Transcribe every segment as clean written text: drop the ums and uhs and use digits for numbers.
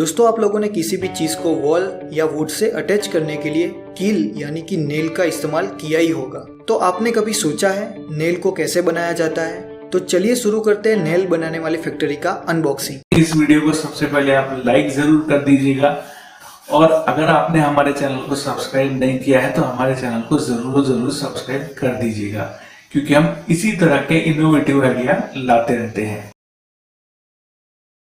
दोस्तों आप लोगों ने किसी भी चीज को वॉल या वुड से अटैच करने के लिए कील यानी कि नेल का इस्तेमाल किया ही होगा। तो आपने कभी सोचा है नेल को कैसे बनाया जाता है? तो चलिए शुरू करते हैं नेल बनाने वाली फैक्ट्री का अनबॉक्सिंग। इस वीडियो को सबसे पहले आप लाइक जरूर कर दीजिएगा और अगर आपने हमारे चैनल को सब्सक्राइब नहीं किया है तो हमारे चैनल को जरूर सब्सक्राइब कर दीजिएगा, क्योंकि हम इसी तरह के इनोवेटिव आइडिया लाते रहते हैं।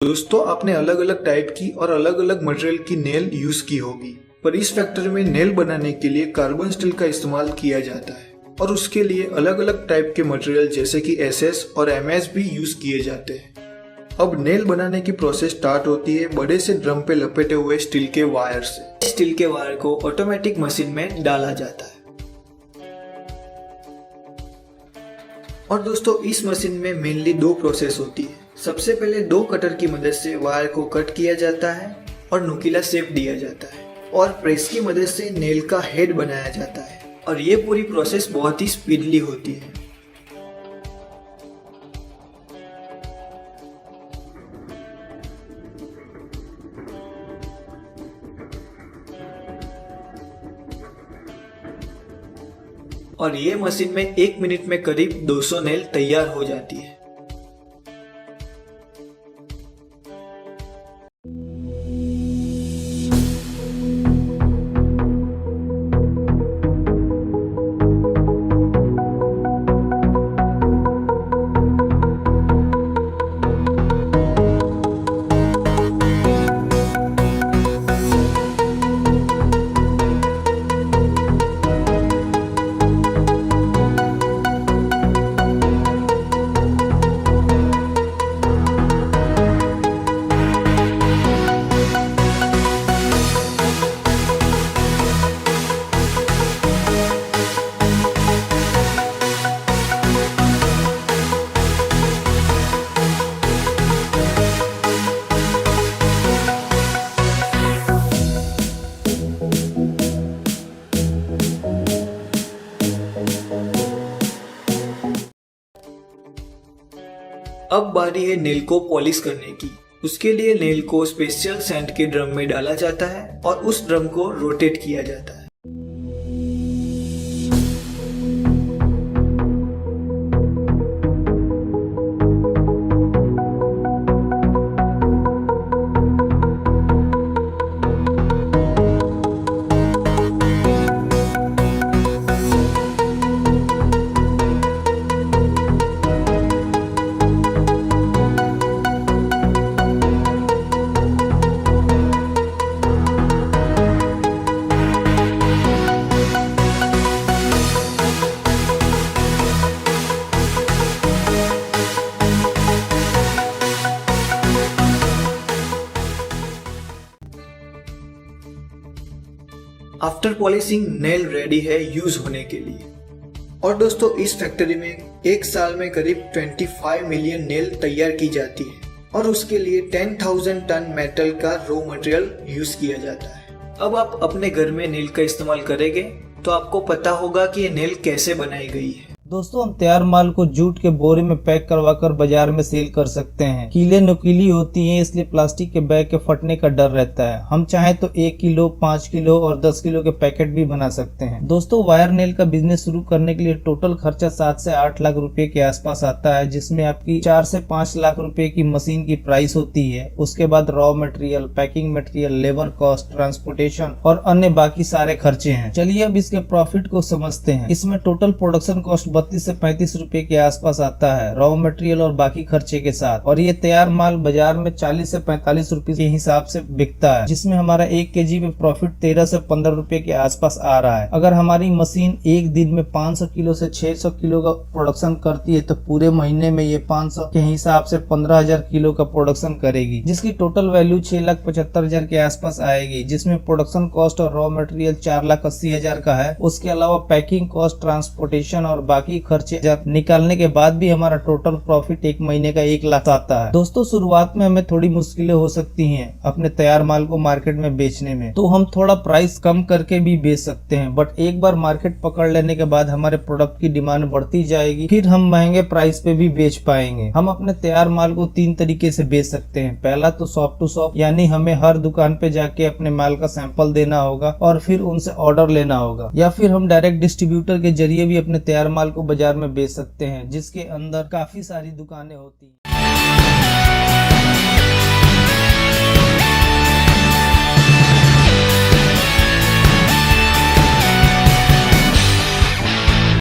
दोस्तों आपने अलग अलग टाइप की और अलग अलग मटेरियल की नेल यूज की होगी, पर इस फैक्ट्री में नेल बनाने के लिए कार्बन स्टील का इस्तेमाल किया जाता है और उसके लिए अलग अलग टाइप के मटेरियल जैसे कि SS और MS भी यूज किए जाते हैं। अब नेल बनाने की प्रोसेस स्टार्ट होती है बड़े से ड्रम पे लपेटे हुए स्टील के वायर से। स्टील के वायर को ऑटोमेटिक मशीन में डाला जाता है और दोस्तों इस मशीन में मेनली दो प्रोसेस होती है। सबसे पहले दो कटर की मदद से वायर को कट किया जाता है और नुकीला शेप दिया जाता है और प्रेस की मदद से नेल का हेड बनाया जाता है और ये पूरी प्रोसेस बहुत ही स्पीडली होती है। और ये मशीन में 1 मिनट में करीब 200 नेल तैयार हो जाती है। अब बारी है नेल को पॉलिश करने की। उसके लिए नेल को स्पेशल सैंड के ड्रम में डाला जाता है और उस ड्रम को रोटेट किया जाता है। आफ्टर पॉलिशिंग नेल रेडी है यूज होने के लिए। और दोस्तों इस फैक्ट्री में एक साल में करीब 25 मिलियन नेल तैयार की जाती है और उसके लिए 10,000 टन मेटल का रॉ मटेरियल यूज किया जाता है। अब आप अपने घर में नेल का इस्तेमाल करेंगे तो आपको पता होगा कि ये नेल कैसे बनाई गई है। दोस्तों हम तैयार माल को जूट के बोरे में पैक करवाकर बाजार में सेल कर सकते हैं। कीलें नुकीली होती हैं, इसलिए प्लास्टिक के बैग के फटने का डर रहता है। हम चाहें तो 1 किलो, 5 किलो और 10 किलो के पैकेट भी बना सकते हैं। दोस्तों वायर नेल का बिजनेस शुरू करने के लिए टोटल खर्चा 7 से 8 लाख रुपए के आसपास आता है, जिसमें आपकी 4 से 5 लाख रुपए की मशीन की प्राइस होती है। उसके बाद raw material, packing material, labour cost, transportation और अन्य बाकी सारे खर्चे हैं। चलिए अब इसके प्रॉफिट को समझते हैं। इसमें टोटल प्रोडक्शन कॉस्ट 32 से 35 रुपए के आसपास आता है, रॉ मटेरियल और बाकी खर्चे के साथ। और ये तैयार माल बाजार में 40 से 45 रुपए के हिसाब से बिकता है, जिसमें हमारा 1 केजी में प्रॉफिट 13 से 15 रुपए के आसपास आ रहा है। अगर हमारी मशीन एक दिन में 500 किलो से 600 किलो का प्रोडक्शन करती है तो पूरे महीने में ये 500 के हिसाब से 15,000 किलो का प्रोडक्शन करेगी, जिसकी टोटल वैल्यू 6,75,000 के आसपास आएगी, जिसमें प्रोडक्शन कॉस्ट और रॉ मटेरियल 4,80,000 का है। उसके अलावा पैकिंग कॉस्ट, ट्रांसपोर्टेशन और बाकी बाकी खर्चे जब निकालने के बाद भी हमारा टोटल प्रॉफिट एक महीने का 1 लाख आता है। दोस्तों शुरुआत में हमें थोड़ी मुश्किलें हो सकती हैं अपने तैयार माल को मार्केट में बेचने में, तो हम थोड़ा प्राइस कम करके भी बेच सकते हैं, बट एक बार मार्केट पकड़ लेने के बाद हमारे प्रोडक्ट की डिमांड बढ़ती जाएगी, फिर हम महंगे प्राइस पे भी बेच पाएंगे। हम अपने तैयार माल को 3 तरीके से बेच सकते हैं। पहला तो शॉप टू शॉप, यानी हमें हर दुकान पे जाके अपने माल का सैंपल देना होगा और फिर उनसे ऑर्डर लेना होगा, या फिर हम डायरेक्ट डिस्ट्रीब्यूटर के जरिए भी अपने तैयार माल को बाजार में बेच सकते हैं, जिसके अंदर काफी सारी दुकानें होती हैं।